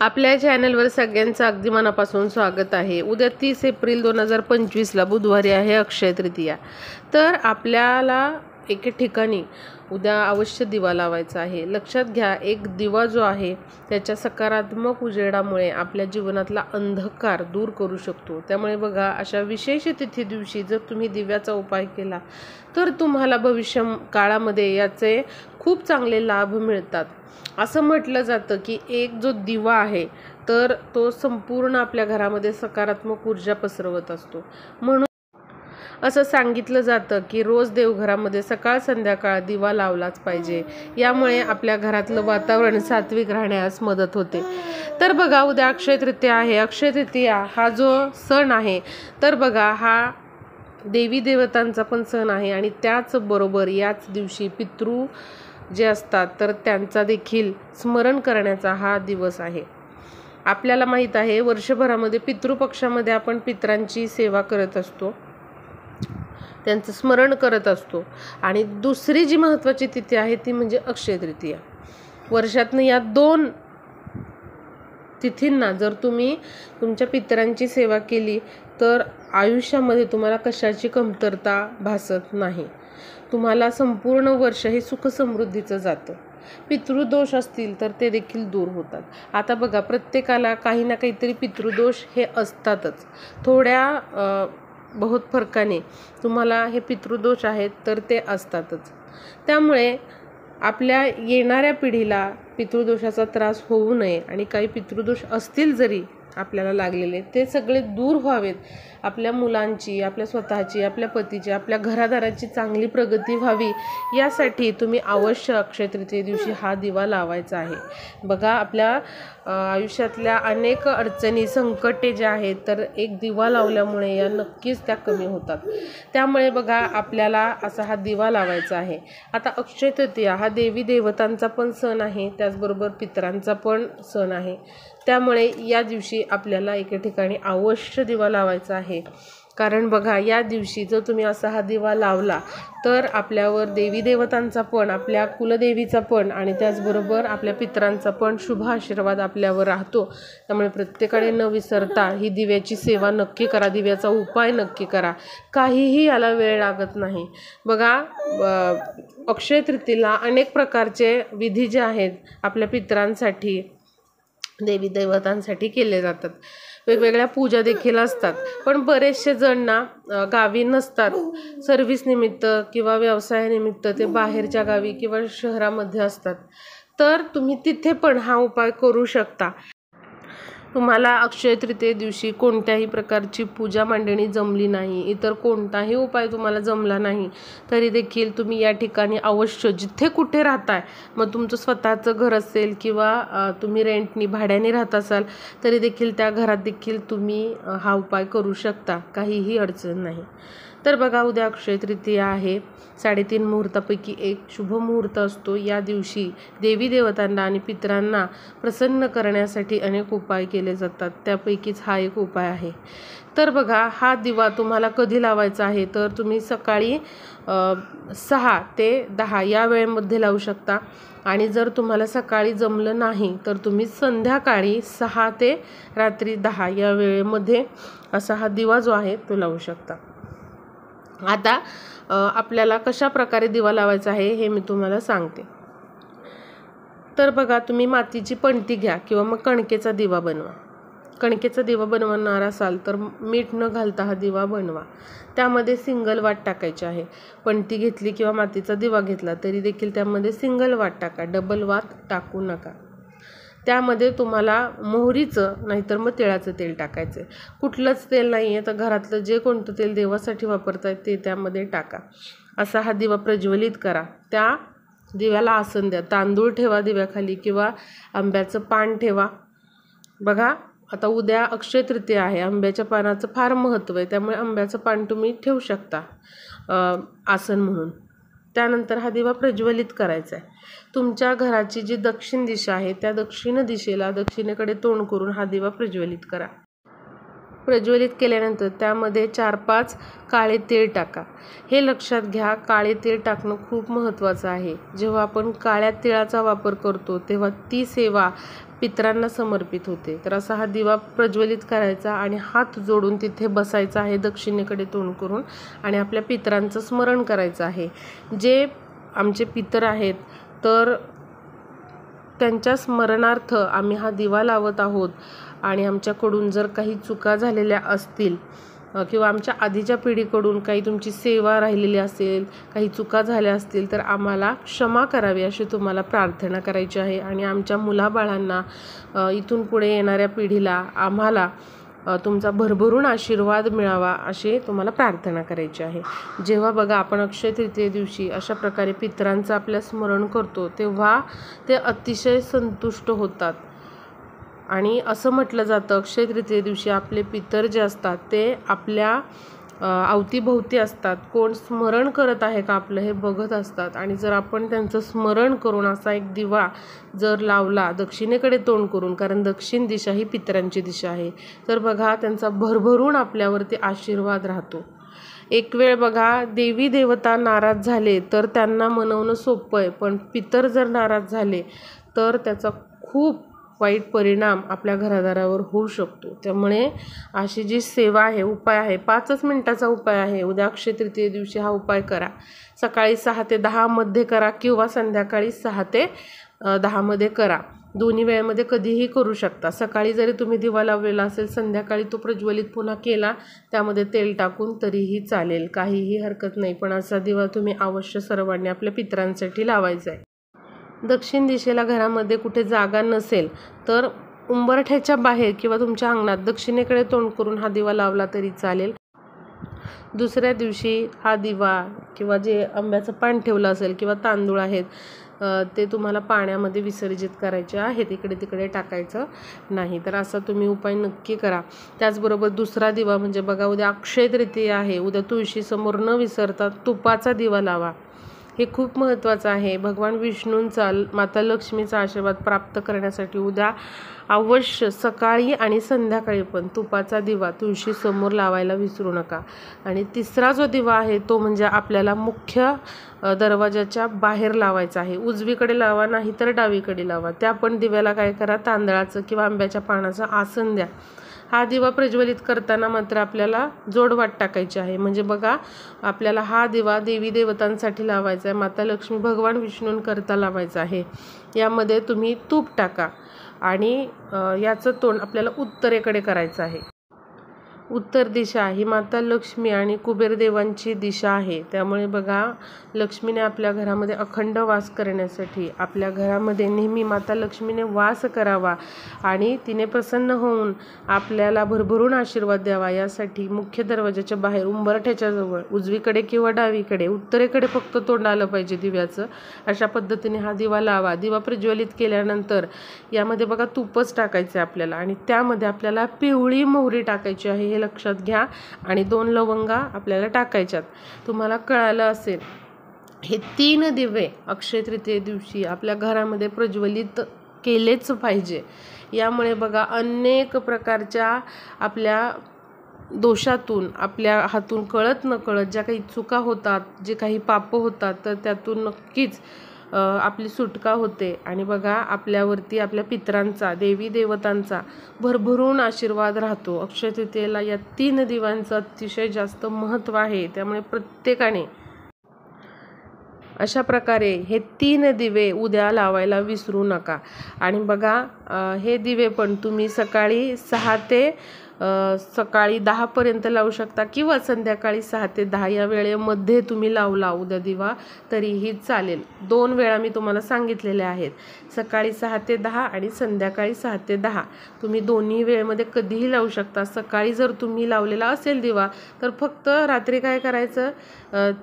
आपल्या चॅनलवर सगळ्यांचं अगदी मनापासून स्वागत आहे। उद्या 30 एप्रिल 2025ला बुधवारी आहे अक्षय तृतीया। तर आपल्याला एके ठिकाणी उद्या अवश्य दिवा लावायचा आहे। लक्षात घ्या, एक दिवा जो आहे त्याच्या सकारात्मक उजेडामुळे आपल्या जीवनातला अंधकार दूर करू शकतो। त्यामुळे बघा, अशा विशेष तिथी दिवशी जर तुम्ही दिव्याचा उपाय केला तर तुम्हाला भविष्य काळामध्ये याचे खूप चांगले लाभ मिळतात। असं म्हटलं जातं की एक जो दिवा आहे तर तो संपूर्ण आपल्या घरामध्ये सकारात्मक ऊर्जा पसरवत असतो। म्हणून असं सांगितलं जातं की रोज देवघरामध्ये सकाळ संध्याकाळ दिवा लावलाच पाहिजे। यामुळे आपल्या घरातलं वातावरण सात्विक राहण्यास मदत होते। तर बघा, उद्या अक्षय तृतीया आहे। अक्षय तृतीया हा जो सण आहे तर बघा, हा देवी देवतांचा पण सण आहे आणि त्याचबरोबर याच दिवशी पितृ जे असतात तर त्यांचा देखील स्मरण करण्याचा हा दिवस आहे। आपल्याला माहीत आहे, वर्षभरामध्ये पितृपक्षामध्ये आपण पितरांची सेवा करत असतो, त्यांचं स्मरण करत असतो। आणि दुसरी जी महत्त्वाची तिथी आहे ती म्हणजे अक्षय तृतीया। वर्षातनं या 2 तिथींना जर तुम्ही तुमच्या पितरांची सेवा केली तर आयुष्यामध्ये तुम्हाला कशाची कमतरता भासत नाही। तुम्हाला संपूर्ण वर्ष हे सुख समृद्धीचं जातं। पितृदोष असतील तर ते देखील दूर होतात। आता बघा, प्रत्येकाला काही ना काहीतरी पितृदोष हे असतातच। थोड्या बहुत फरकाने तुम्हाला हे पितृदोष आहेत तर ते असतातच। त्यामुळे आपल्या येणाऱ्या पिढीला पितृदोषाचा त्रास होऊ नये आणि काही पितृदोष असतील जरी आपल्याला लागलेले, ते सगळे दूर व्हावेत। आपल्या मुलांची, आपल्या स्वतःची, आपल्या पतीची, आपल्या घरादाराची चांगली प्रगती व्हावी यासाठी तुम्ही अवश्य अक्षय तृतीये दिवशी हा दिवा लावायचा आहे। बघा, आपल्या आयुष्यातल्या अनेक अडचणी, संकटे जे आहेत तर एक दिवा लावल्यामुळे या नक्कीच त्या कमी होतात। त्यामुळे बघा, आपल्याला असा हा दिवा लावायचा आहे। आता अक्षय तृतीया हा देवी देवतांचा पण सण आहे, त्याचबरोबर पितरांचा पण सण आहे। त्यामुळे या दिवशी आपल्याला एके ठिकाणी अवश्य दिवा लावायचा आहे। कारण बघा, या दिवशी जर तुम्ही असा हा दिवा लावला तर आपल्यावर देवी देवतांचा पण, आपल्या कुलदेवीचा पण आणि त्याचबरोबर आपल्या पितरांचा पण शुभ आशीर्वाद आपल्यावर राहतो। त्यामुळे प्रत्येकाने न विसरता ही दिव्याची सेवा नक्की करा, दिव्याचा उपाय नक्की करा। काहीही याला वेळ लागत नाही। बघा, अक्षय तृतीयेला अनेक प्रकारचे विधी जे आहेत आपल्या पितरांसाठी, देवी देवतांसाठी केले जातात। वेगवेगळ्या पूजा देखील असतात। पण बरेचसे जण ना गावी नसतात, सर्व्हिस निमित्त किंवा व्यवसायानिमित्त ते बाहेरच्या गावी किंवा शहरामध्ये असतात। तर तुम्ही तिथे पण हा उपाय करू शकता। तुम्हाला अक्षय तृतीये दिवशी कोणत्याही प्रकारची पूजा मांडणी जमली नाही, इतर कोणताही उपाय तुम्हाला जमला नाही, तरी देखील तुम्ही या ठिकाणी अवश्य, जिथे कुठे राहताय, मग तुमचं स्वतःचं घर असेल किंवा तुम्ही रेंटनी भाड्याने राहत असाल तरी देखील त्या घरात देखील तुम्ही हा उपाय करू शकता। काहीही अडचण नाही। तर बघा, उद्या अक्षय तृतीया आहे। 3:30 मुहूर्तापैकी एक शुभ मुहूर्त असतो। या दिवशी देवी देवतांना आणि पितरांना प्रसन्न करण्यासाठी अनेक उपाय केले जातात, त्यापैकीच हा एक उपाय आहे। तर बघा, हा दिवा तुम्हाला कधी लावायचा आहे तर तुम्ही सकाळी 6 ते 10 या वेळेमध्ये लावू शकता। आणि जर तुम्हाला सकाळी जमलं नाही तर तुम्ही संध्याकाळी 6 ते रात्री 10 या वेळेमध्ये असा हा दिवा जो आहे तो लावू शकता। आता आपल्याला कशा प्रकारे दिवा लावायचा आहे हे मी तुम्हाला सांगते। तर बघा, तुम्ही मातीची पणती घ्या किंवा मग कणकेचा दिवा बनवा। कणकेचा दिवा बनवणार असाल तर मीठ न घालता हा दिवा बनवा। त्यामध्ये सिंगल वात टाकायची आहे। पणती घेतली किंवा मातीचा दिवा घेतला तरी देखील त्यामध्ये सिंगल वात टाका, डबल वात टाकू नका। त्यामध्ये तुम्हाला मोहरीचं नाहीतर मग तिळाचं तेल टाकायचं। कुठलंच तेल नाही आहे तर घरातलं जे कोणतं तेल देवासाठी वापरताय ते त्यामध्ये टाका। असा हा दिवा प्रज्वलित करा। त्या दिव्याला आसन द्या, तांदूळ ठेवा दिव्याखाली किंवा आंब्याचं पान ठेवा। बघा, आता उद्या अक्षय तृतीया आहे, आंब्याच्या पानाचं फार महत्त्व आहे, त्यामुळे आंब्याचं पान तुम्ही ठेवू शकता आसन म्हणून। त्यानंतर हा दिवा प्रज्वलित करायचा आहे। तुमच्या घराची जी दक्षिण दिशा आहे त्या दक्षिण दिशेला, दक्षिणेकडे तोंड करून हा दिवा प्रज्वलित करा। प्रज्वलित केल्यानंतर त्यामध्ये 4-5 काळे तीळ टाका. हे लक्षात घ्या, काळे तीळ टाकणं खूप महत्त्वाचं आहे. जेव्हा आपण काळ्या तिळाचा वापर करतो तेव्हा ती सेवा पितरांना समर्पित होते. तर असा हा दिवा प्रज्वलित करायचा आणि हात जोडून तिथे बसायचा आहे दक्षिणेकडे तोंड करून आणि आपल्या पितरांचं स्मरण करायचं आहे. जे आमचे पितर आहेत तर त्यांच्या स्मरणार्थ आम्ही हा दिवा लावत आहोत आणि आमच्याकडून जर काही चुका झालेल्या असतील किंवा आमच्या आधीच्या पिढीकडून काही तुमची सेवा राहिलेली असेल, काही चुका झाल्या असतील तर आम्हाला क्षमा करावी अशी तुम्हाला प्रार्थना करायची आहे. आणि आमच्या मुलाबाळांना इथून पुढे येणाऱ्या पिढीला आम्हाला तुमचा भरभरून आशीर्वाद मिळावा अशी तुम्हाला प्रार्थना करायची आहे. जेव्हा बघा आपण अक्षय तृतीये दिवशी अशा प्रकारे पितरांचं आपल्या स्मरण करतो तेव्हा ते अतिशय संतुष्ट होतात. आणि असं म्हटलं जातं अक्षय तृतीये दिवशी आपले पितर जे असतात ते आपल्या अवतीभोवती असतात. कोण स्मरण करत आहे का आपलं हे बघत असतात. आणि जर आपण त्यांचं स्मरण करून असा एक दिवा जर लावला दक्षिणेकडे तोंड करून, कारण दक्षिण दिशा ही पितरांची दिशा आहे, तर बघा त्यांचा भरभरून आपल्यावरती आशीर्वाद राहतो. एक वेळ बघा देवी देवता नाराज झाले तर त्यांना मनवणं सोपं आहे, पण पितर जर नाराज झाले तर त्याचा खूप वाईट परिणाम आपल्या घरादारावर होऊ शकतो. त्यामुळे अशी जी सेवा आहे, उपाय आहे, 5च मिनिटाचा उपाय आहे. उद्या अक्षय तृतीये दिवशी हा उपाय करा. सकाळी 6 ते 10 मध्ये करा किंवा संध्याकाळी 6 ते 10 मध्ये करा. दोन्ही वेळेमध्ये कधीही करू शकता. सकाळी जरी तुम्ही दिवा लावलेला असेल, संध्याकाळी तो प्रज्वलित पुन्हा केला त्यामध्ये तेल टाकून तरीही चालेल, काहीही हरकत नाही. पण असा दिवा तुम्ही अवश्य सर्वांनी आपल्या पितरांसाठी लावायचा आहे. दक्षिण दिशेला घरामध्ये कुठे जागा नसेल तर उंबरठ्याच्या बाहेर किंवा तुमच्या अंगणात दक्षिणेकडे तोंड करून हा दिवा लावला तरी चालेल. दुसऱ्या दिवशी हा दिवा किंवा जे आंब्याचं पान ठेवलं असेल किंवा तांदूळ आहेत ते तुम्हाला पाण्यामध्ये विसर्जित करायचे आहेत, इकडे तिकडे टाकायचं नाही. तर असा तुम्ही उपाय नक्की करा. त्याचबरोबर दुसरा दिवा म्हणजे बघा उद्या अक्षय तृतीया आहे, उद्या तुळशीसमोर न विसरता तुपाचा दिवा लावा. हे खूप महत्त्वाचं आहे. भगवान विष्णूंचा, माता लक्ष्मीचा आशीर्वाद प्राप्त करण्यासाठी उद्या अवश्य सकाळी आणि संध्याकाळी पण तुपाचा दिवा तुळशीसमोर लावायला विसरू नका. आणि तिसरा जो दिवा आहे तो म्हणजे आपल्याला मुख्य दरवाजाच्या बाहेर लावायचा आहे. उजवीकडे लावा नाही तर डावीकडे लावा. त्या पण दिव्याला काय करा, तांदळाचं किंवा आंब्याच्या पानाचं आसन द्या. हा दिवा प्रज्वलित करताना मात्र आपल्याला जोडवाट टाकायची आहे. म्हणजे बघा आपल्याला हा दिवा देवी देवतांसाठी लावायचा आहे, माता लक्ष्मी भगवान विष्णूंकरता लावायचा आहे. यामध्ये तुम्ही तूप टाका आणि याचं तोंड आपल्याला उत्तरेकडे करायचं आहे. उत्तर दिशा ही माता लक्ष्मी आणि कुबेर देवांची दिशा आहे. त्यामुळे बघा लक्ष्मीने आपल्या घरामध्ये अखंड वास करण्यासाठी आपल्या घरामध्ये नेहमी माता लक्ष्मीने वास करावा आणि तिने प्रसन्न होऊन आपल्याला भरभरून आशीर्वाद द्यावा यासाठी मुख्य दरवाजाच्या बाहेर उंबरठ्याच्या जवळ उजवीकडे किंवा डावीकडे, उत्तरेकडे फक्त तोंड आलं पाहिजे दिव्याचं, अशा पद्धतीने हा दिवा लावा. दिवा प्रज्वलित केल्यानंतर यामध्ये बघा तूपच टाकायचं आहे आपल्याला आणि त्यामध्ये आपल्याला पिवळी मोहरी टाकायची आहे, हे लक्षात घ्या. आणि 2 लवंगा आपल्याला टाकायच्यात. तुम्हाला कळालं असेल हे 3 दिवे अक्षय तृतीये दिवशी आपल्या घरामध्ये प्रज्वलित केलेच पाहिजे. यामुळे बघा अनेक प्रकारच्या आपल्या दोषातून, आपल्या हातून कळत नकळत ज्या काही चुका होतात, जे काही पाप होतात तर त्यातून नक्कीच आपली सुटका होते. आणि बघा आपल्यावरती आपल्या पितरांचा, देवी देवतांचा भरभरून आशीर्वाद राहतो. अक्षय तृतीयेला या 3 दिव्यांचं अतिशय जास्त महत्त्व आहे. त्यामुळे प्रत्येकाने अशा प्रकारे हे 3 दिवे उद्या लावायला विसरू नका. आणि बघा हे दिवे पण तुम्ही सकाळी 6 ते सकाळी 10 पर्यंत लावू शकता किंवा संध्याकाळी 6 ते 10 या वेळेमध्ये तुम्ही लावला उद्या दिवा तरीही चालेल. 2 वेळा मी तुम्हाला सांगितलेल्या आहेत, सकाळी 6 ते 10 आणि संध्याकाळी 6 ते 10. तुम्ही दोन्ही वेळेमध्ये कधीही लावू शकता. सकाळी जर तुम्ही लावलेला असेल दिवा तर फक्त रात्री काय करायचं,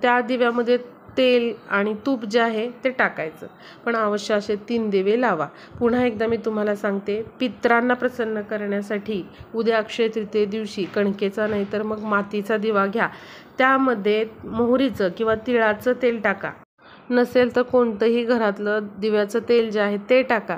त्या दिव्यामध्ये तेल आणि तूप जे आहे ते टाकायचं. पण अवश्य असे 3 दिवे लावा. पुन्हा एकदा मी तुम्हाला सांगते, पितरांना प्रसन्न करण्यासाठी उद्या अक्षय तृतीये दिवशी कणकेचा नाही तर मग मातीचा दिवा घ्या. त्यामध्ये मोहरीचं किंवा तिळाचं तेल टाका. नसेल तर कोणतंही घरातलं दिव्याचं तेल जे आहे ते टाका.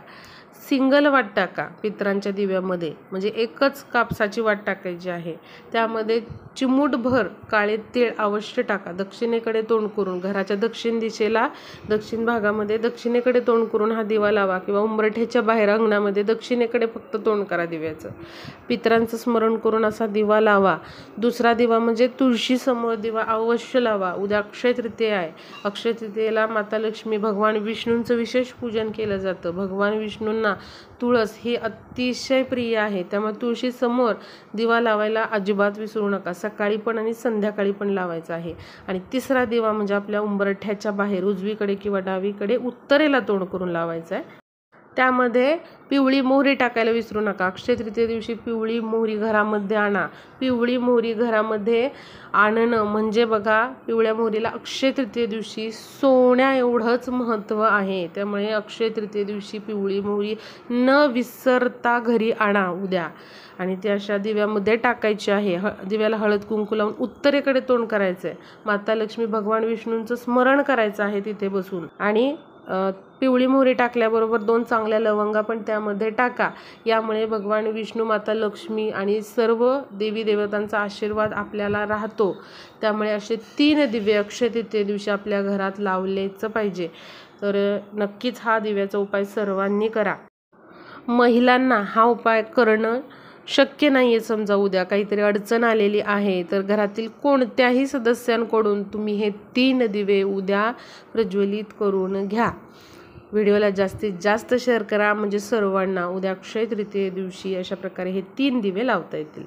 सिंगल वाट टाका पितरांच्या दिव्यामध्ये, म्हणजे एकच कापसाची वाट टाकायची आहे. त्यामध्ये चिमूटभर काळे तीळ अवश्य टाका. दक्षिणेकडे तोंड करून घराच्या दक्षिण दिशेला, दक्षिण भागामध्ये दक्षिणेकडे तोंड करून हा दिवा लावा, किंवा उंबरठ्याच्या बाहेर अंगणामध्ये दक्षिणेकडे फक्त तोंड करा दिव्याचं. पितरांचं स्मरण करून असा दिवा लावा. दुसरा दिवा म्हणजे तुळशीसमोर दिवा अवश्य लावा. उद्या अक्षय तृतीया आहे. अक्षय तृतीयेला माता लक्ष्मी, भगवान विष्णूंचं विशेष पूजन केलं जातं. भगवान विष्णूंना तुळस ही अतिशय प्रिय आहे. त्यामुळे तुळशीसमोर दिवा लावायला अजिबात विसरू नका. सकाळी पण आणि संध्याकाळी पण लावायचा आहे. आणि तिसरा दिवा म्हणजे आपल्या उंबरठ्याच्या बाहेर उजवीकडे किंवा डावीकडे उत्तरेला तोंड करून लावायचा आहे. त्यामध्ये पिवळी मोहरी टाकायला विसरू नका. अक्षय तृतीये दिवशी पिवळी मोहरी घरामध्ये आणा. पिवळी मोहरी घरामध्ये आणणं म्हणजे बघा, पिवळ्या मोहरीला अक्षय तृतीये दिवशी सोन्या एवढंच महत्त्व आहे. त्यामुळे अक्षय तृतीये दिवशी पिवळी मोहरी न विसरता घरी आणा उद्या, आणि ती अशा दिव्यामध्ये टाकायची आहे. दिव्याला हळद कुंकू लावून उत्तरेकडे तोंड करायचं आहे. माता लक्ष्मी, भगवान विष्णूंचं स्मरण करायचं आहे तिथे बसून. आणि पिवळी मोहरी टाकल्याबरोबर 2 चांगल्या लवंगा पण त्यामध्ये टाका. यामुळे भगवान विष्णू, माता लक्ष्मी आणि सर्व देवी देवतांचा आशीर्वाद आपल्याला राहतो. त्यामुळे असे 3 दिवे अक्षय तृतीये दिवशी आपल्या घरात लावलेच पाहिजे. तर नक्कीच हा दिव्याचा उपाय सर्वांनी करा. महिलांना हा उपाय करणं शक्य नाही आहे, समजा उद्या काहीतरी अडचण आलेली आहे, तर घरातील कोणत्याही सदस्यांकडून तुम्ही हे 3 दिवे उद्या प्रज्वलित करून घ्या. व्हिडिओला जास्तीत जास्त शेअर करा, म्हणजे सर्वांना उद्या अक्षय तृतीये दिवशी अशा प्रकारे हे 3 दिवे लावता येतील.